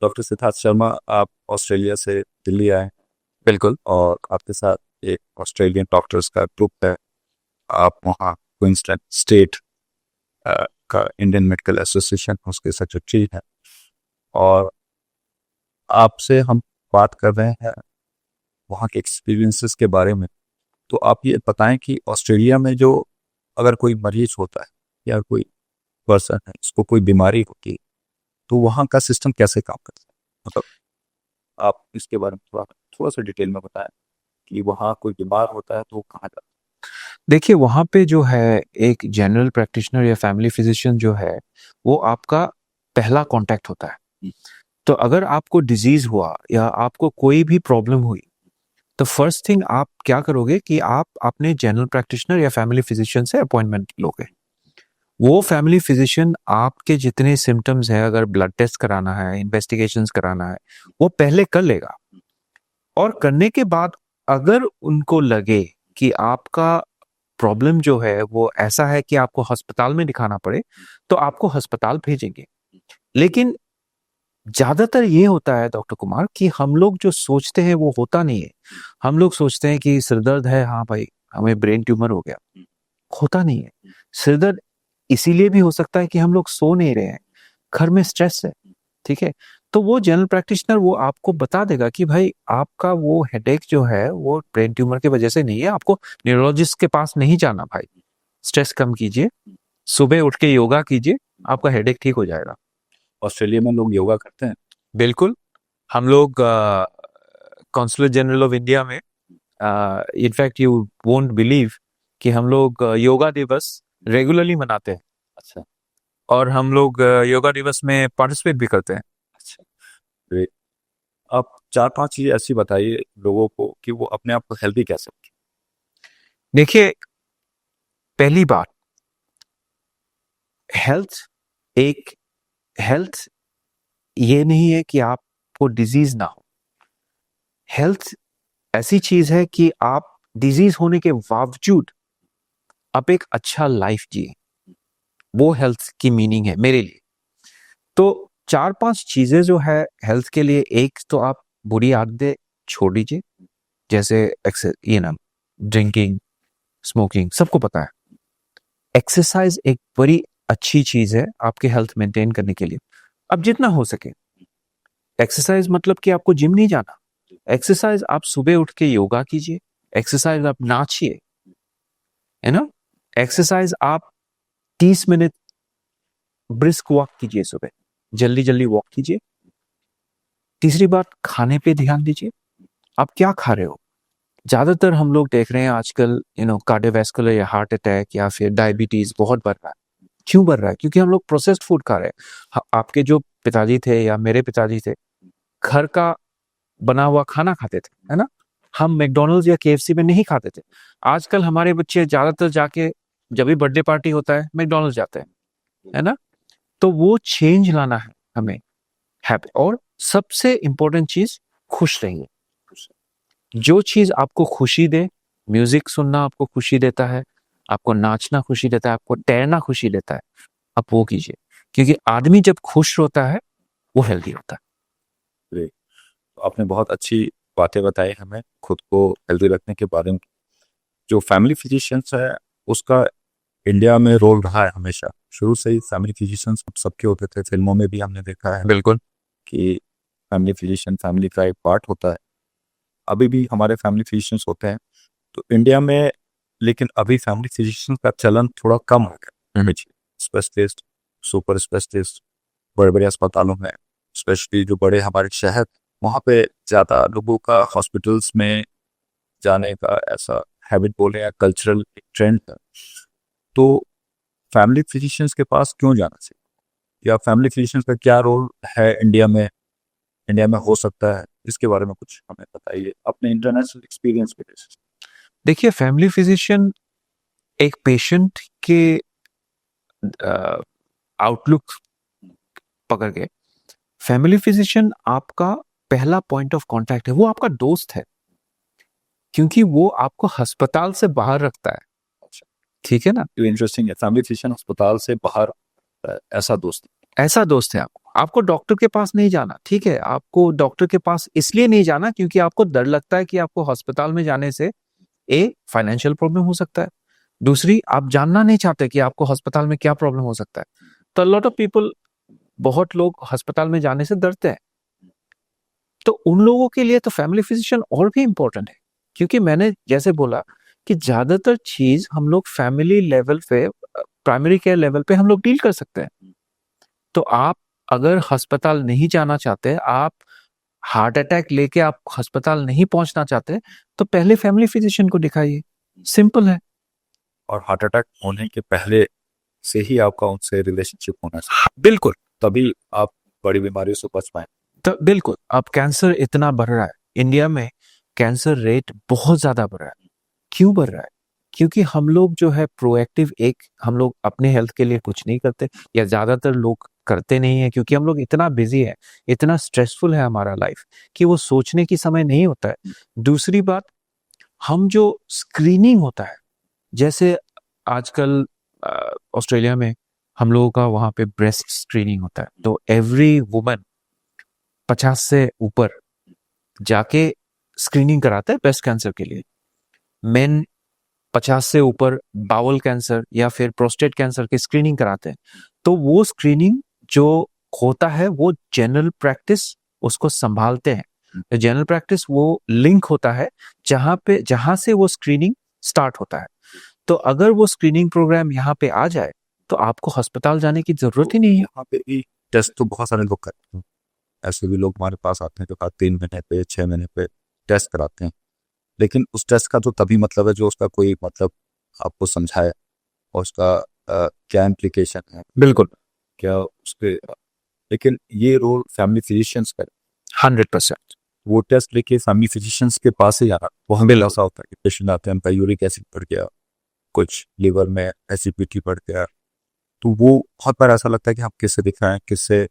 Doctor Siddharth Sharma, आप Australia से दिल्ली आए बिल्कुल। और आपके साथ एक ऑस्ट्रेलियन डॉक्टर्स का ग्रुप है। आप वहाँ क्वींसलैंड स्टेट का इंडियन मेडिकल एसोसिएशन उसके सेक्रेटरी हैं और आपसे हम बात कर रहे हैं वहाँ के एक्सपीरियंसेस के बारे में। तो आप ये बताएं कि ऑस्ट्रेलिया में जो अगर कोई मरीज होता है या कोई पर्सन है उसको कोई बीमारी होती है तो वहाँ का सिस्टम कैसे काम करता है, मतलब आप इसके बारे में थोड़ा थोड़ा सा डिटेल में बताएं कि वहाँ कोई बीमार होता है तो वो कहाँ जाता देखिए, वहाँ पे जो है एक जनरल प्रैक्टिशनर या फैमिली फिजिशियन जो है, वो आपका पहला कॉन्टैक्ट होता है। है। तो अगर आपको डिजीज़ हुआ या आपको कोई भी प्रॉब्लम हुई, तो फर्स्ट थिंग आप क्या करोगे कि आप अपने जनरल प्रैक्टिशनर या फैमिली फिजिशियन से अपॉइंटमेंट लोगे। वो फैमिली फिजिशियन आपके जितने सिम्पटम्स हैं, अगर ब्लड टेस्ट कराना है, इन्वेस्टिगेशंस कराना है, वो पहले कर लेगा। और करने के बाद अगर उनको लगे कि आपका प्रॉब्लम जो है वो ऐसा है कि आपको अस्पताल में दिखाना पड़े, तो आपको अस्पताल भेजेंगे। लेकिन ज़्यादातर ये होता है डॉक्टर कुमार कि हम लोग जो सोचते हैं वो होता नहीं है। हम लोग सोचते हैं कि सिर दर्द है, हाँ भाई हमें ब्रेन ट्यूमर हो गया। होता नहीं है। सिर दर्द इसीलिए भी हो सकता है कि हम लोग सो नहीं रहे हैं, घर में स्ट्रेस है, ठीक है? तो वो जनरल प्रैक्टिशनर वो आपको बता देगा कि भाई आपका वो हेडेक जो है वो ब्रेन ट्यूमर की वजह से नहीं है, आपको न्यूरोलॉजिस्ट के पास नहीं जाना भाई। स्ट्रेस कम कीजिए, सुबह उठ के योगा कीजिए, आपका हेडेक ठीक हो जाएगा। ऑस्ट्रेलिया में लोग योगा करते हैं। बिल्कुल। हम लोग कॉन्सुलेट जनरल ऑफ इंडिया में इनफैक्ट यू वोंट बिलीव कि हम लोग योगा दिवस रेगुलरली मनाते हैं अच्छा। और हम लोग योगा दिवस में पार्टिसिपेट भी करते हैं। अच्छा, ग्रेट। आप चार पांच चीजें ऐसी बताइए लोगों को कि वो अपने आप को हेल्दी कैसे रखें। देखिए, पहली बात, हेल्थ एक हेल्थ ये नहीं है कि आपको डिजीज ना हो। हेल्थ ऐसी चीज है कि आप डिजीज होने के बावजूद आप एक अच्छा लाइफ जिए, वो हेल्थ की मीनिंग है मेरे लिए। तो चार पांच चीजें जो है हेल्थ के लिए, एक तो आप बुरी आदतें छोड़ दीजिए, जैसे ड्रिंकिंग, स्मोकिंग, सबको पता है। एक्सरसाइज एक बड़ी अच्छी चीज है आपके हेल्थ मेंटेन करने के लिए। अब जितना हो सके एक्सरसाइज, मतलब कि आपको जिम नहीं जाना। एक्सरसाइज आप सुबह उठ के योगा कीजिए, एक्सरसाइज आप नाचिए, है ना? एक्सरसाइज आप 30 मिनट ब्रिस्क वॉक कीजिए, सुबह जल्दी जल्दी वॉक कीजिए। तीसरी बात, खाने पे ध्यान दीजिए, आप क्या खा रहे हो। ज्यादातर हम लोग देख रहे हैं आजकल कार्डियोवैस्कुलर या हार्ट अटैक या फिर डायबिटीज बहुत बढ़ रहा है। क्यों बढ़ रहा है? क्योंकि हम लोग प्रोसेस्ड फूड खा रहे हैं। आपके जो पिताजी थे या मेरे पिताजी थे, घर का बना हुआ खाना खाते थे, है ना? हम मैकडॉनल्ड्स या केएफसी में नहीं खाते थे। आजकल हमारे बच्चे ज्यादातर जाके, जब भी बर्थडे पार्टी होता है, मैकडॉनल्ड्स जाते हैं, है ना? तो वो चेंज लाना है हमें, हैबिट। और सबसे इंपॉर्टेंट चीज, खुश रहिए। जो चीज आपको खुशी दे, म्यूजिक सुनना आपको खुशी देता है, आपको नाचना खुशी देता है, आपको तैरना खुशी देता है, आप वो कीजिए। क्योंकि आदमी जब खुश होता है वो हेल्दी होता है। ग्रेट। तो आपने बहुत अच्छी बातें बताई हमें खुद को हेल्दी रखने के बारे में। जो फैमिली फिजिशियंस है उसका इंडिया में रोल रहा है हमेशा, शुरू से ही फैमिली फिजिशियंस सबके होते थे। फिल्मों में भी हमने देखा है बिल्कुल। कि फैमिली फिजिशियन फैमिली का एक पार्ट होता है। अभी भी हमारे फैमिली फिजिशियंस होते हैं तो इंडिया में, लेकिन अभी फैमिली फिजिशियंस का चलन थोड़ा कम हो गया। स्पेशलिस्ट, सुपर स्पेशलिस्ट बड़े बड़े अस्पतालों में, स्पेशली जो बड़े हमारे शहर, वहाँ पे ज़्यादा लोगों का हॉस्पिटल्स में जाने का ऐसा हैबिट बोले या कल्चरल ट्रेंड है। तो फैमिली फिजिशियंस के पास क्यों जाना चाहिए, या फैमिली फिजिशियंस का क्या रोल है इंडिया में हो सकता है, इसके बारे में कुछ हमें बताइए अपने इंटरनेशनल एक्सपीरियंस के बेसिस। देखिए, फैमिली फिजिशियन एक पेशेंट के आउटलुक पकड़ के, फैमिली फिजिशियन आपका पहला पॉइंट ऑफ कांटेक्ट है, वो आपका दोस्त है। क्योंकि वो आपको अस्पताल से बाहर रखता है। अच्छा, ठीक है ना? ये इंटरेस्टिंग है, फैमिली फिजिशियन अस्पताल से बाहर ऐसा दोस्त। ऐसा दोस्त है आपको। आपको डॉक्टर के पास नहीं जाना, ठीक है, आपको डॉक्टर के पास इसलिए नहीं जाना क्योंकि आपको डर लगता है कि आपको अस्पताल में जाने से फाइनेंशियल प्रॉब्लम हो सकता है, दूसरी आप जानना नहीं चाहते कि आपको अस्पताल में क्या प्रॉब्लम हो सकता है। तो लॉट ऑफ पीपल, बहुत लोग अस्पताल में जाने से डरते हैं। तो उन लोगों के लिए तो फैमिली फिजिशियन और भी इंपॉर्टेंट है, क्योंकि मैंने जैसे बोला कि ज्यादातर चीज हम लोग फैमिली लेवल पे, प्राइमरी केयर लेवल पे हम लोग डील कर सकते हैं। तो आप अगर अस्पताल नहीं जाना चाहते, आप हार्ट अटैक लेके आप अस्पताल नहीं पहुंचना चाहते, तो पहले फैमिली फिजिशियन को दिखाइए, सिंपल है। और हार्ट अटैक होने के पहले से ही आपका उनसे रिलेशनशिप होना चाहिए, बिल्कुल, तभी आप बड़ी बीमारियों से बच पाए। तो बिल्कुल, अब कैंसर इतना बढ़ रहा है इंडिया में, कैंसर रेट बहुत ज्यादा बढ़ रहा है। क्यों बढ़ रहा है? क्योंकि हम लोग जो है प्रोएक्टिव, हम लोग अपने हेल्थ के लिए कुछ नहीं करते, या ज्यादातर लोग करते नहीं है, क्योंकि हम लोग इतना बिजी है, इतना स्ट्रेसफुल है हमारा लाइफ कि वो सोचने की समय नहीं होता है। दूसरी बात, हम जो स्क्रीनिंग होता है, जैसे आजकल ऑस्ट्रेलिया में हम लोगों का वहां पे ब्रेस्ट स्क्रीनिंग होता है, तो एवरी वुमन 50 से ऊपर जाके स्क्रीनिंग कराता है ब्रेस्ट कैंसर के लिए। मेन 50 से ऊपर बाउल कैंसर या फिर प्रोस्टेट कैंसर की स्क्रीनिंग कराते हैं। तो वो स्क्रीनिंग जो होता है वो जनरल प्रैक्टिस उसको संभालते हैं। जनरल प्रैक्टिस वो लिंक होता है जहां से वो स्क्रीनिंग स्टार्ट होता है। तो अगर वो स्क्रीनिंग प्रोग्राम यहाँ पे आ जाए तो आपको अस्पताल जाने की जरूरत ही नहीं है। यहाँ पे भी टेस्ट तो बहुत सारे लोग करते हैं, ऐसे भी लोग हमारे पास आते हैं जो हर 3 महीने पे 6 महीने पे टेस्ट कराते हैं, लेकिन उस टेस्ट का तो तभी मतलब है जो उसका कोई मतलब आपको समझाए, और उसका क्या इम्प्लीकेशन है, बिल्कुल, क्या उसके, लेकिन ये रोल फैमिली फिजिशियंस का है। 100%। वो टेस्ट लेके फैमिली फिजिशियंस के पास ही जाना, वो हमें ऐसा होता है कि पेशेंट आते हैं, उनका यूरिक एसिड बढ़ गया, कुछ लीवर में एसिडिटी बढ़ गया, तो वो बहुत बार ऐसा लगता है कि हम किससे दिखाएं, किससे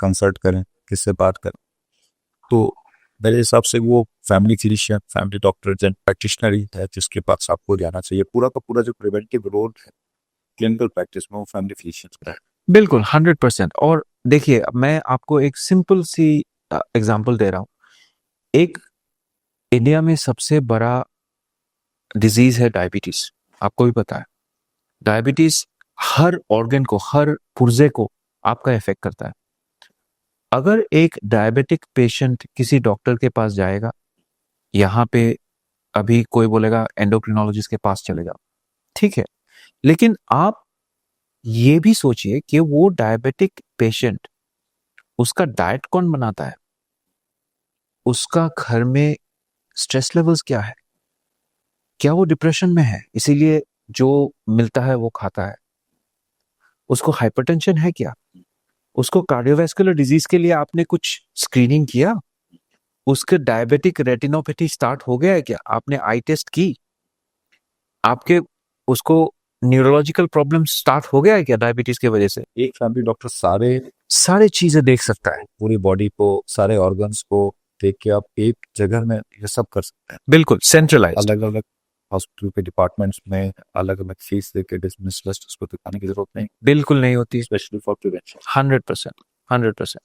कंसल्ट करें, किससे बात करें। तो मेरे हिसाब से वो family physician, family doctor, general practitioner ही है जिसके पास आपको जाना चाहिए। पूरा का पूरा जो प्रिवेंटिव रोल है क्लिनिकल प्रैक्टिस में वो फैमिली फिजिशियन का है। बिल्कुल 100%। और देखिए, मैं आपको एक सिंपल सी एग्जांपल दे रहा हूँ। एक इंडिया में सबसे बड़ा डिजीज है डायबिटीज, आपको भी पता है। डायबिटीज हर ऑर्गन को, हर पुर्जे को आपका इफेक्ट करता है। अगर एक डायबिटिक पेशेंट किसी डॉक्टर के पास जाएगा, यहाँ पे अभी कोई बोलेगा एंडोक्रिनोलॉजिस्ट के पास चले जाओ, ठीक है, लेकिन आप ये भी सोचिए कि वो डायबिटिक पेशेंट, उसका डाइट कौन बनाता है, उसका घर में स्ट्रेस लेवल्स क्या है, क्या वो डिप्रेशन में है इसीलिए जो मिलता है वो खाता है, उसको हाइपरटेंशन है क्या, उसको कार्डियोवैस्कुलर डिजीज के लिए आपने कुछ स्क्रीनिंग किया, उसके डायबिटिक रेटिनोपैथी स्टार्ट हो गया है क्या, आपने आई टेस्ट की, आपके उसको न्यूरोलॉजिकल प्रॉब्लम स्टार्ट हो गया है क्या डायबिटीज की वजह से। एक फैमिली डॉक्टर सारे चीजें देख सकता है, पूरी बॉडी को, सारे ऑर्गन्स को देख के आप एक जगह में ये सब कर सकते हैं। बिल्कुल सेंट्रलाइज। अलग अलग हॉस्पिटल के डिपार्टमेंट्स में अलग अलग फीस देके डिसमिस लिस्ट उसको दिखाने की जरूरत नहीं, बिल्कुल नहीं होती, स्पेशली फॉर प्रिवेंशन। 100%।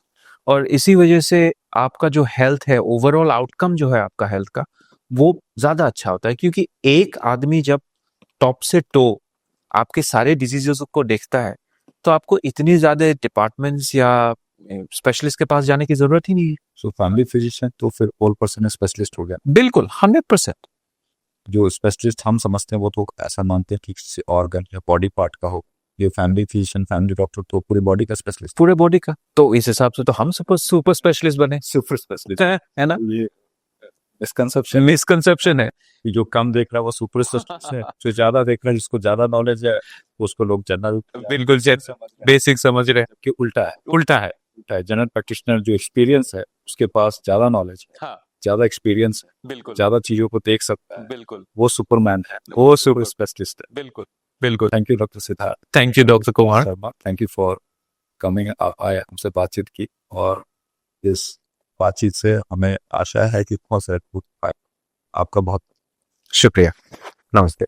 और इसी वजह से आपका जो हेल्थ है, ओवरऑल आउटकम जो है आपका हेल्थ का, वो ज्यादा अच्छा होता है। क्योंकि एक आदमी जब टॉप से टो आपके सारे डिजीजेस को देखता है, तो आपको इतनी ज्यादा डिपार्टमेंट्स या स्पेशलिस्ट के पास जाने की जरूरत ही नहीं है। सो फैमिली फिजिशियन तो फिर ऑल पर्सन स्पेशलिस्ट हो गया। बिल्कुल 100%। जो स्पेशलिस्ट हम समझते हैं वो तो ऐसा मानते हैं कि किसी ऑर्गन या बॉडी पार्ट का हो, ये फैमिली फिजिशियन, फैमिली डॉक्टर तो पूरी बॉडी का स्पेशलिस्ट, पूरे बॉडी का। तो इस हिसाब से तो हम सुपर स्पेशलिस्ट बने, सुपर स्पेशलिस्ट है ना। ये मिसकंसेप्शन है कि जो कम देख रहा है वो सुपर स्पेशलिस्ट है, जो ज्यादा देख रहा है, जिसको ज्यादा नॉलेज है, उसको लोग जनरल, बिल्कुल बेसिक समझ रहे हैं कि उल्टा है। उल्टा है। जनरल प्रैक्टिशनर जो एक्सपीरियंस है उसके पास ज्यादा नॉलेज है, हाँ, ज्यादा एक्सपीरियंस है, बिल्कुल ज्यादा चीजों को देख सकता है, बिल्कुल वो सुपरमैन है, वो सुपर स्पेशलिस्ट है। बिल्कुल बिल्कुल। Thank you doctor Siddharth, thank you doctor Kumar Sharma, thank you for coming, आए हमसे बातचीत की, और इस बातचीत से हमें आशा है कि बहुत सारे आपका बहुत शुक्रिया। नमस्ते।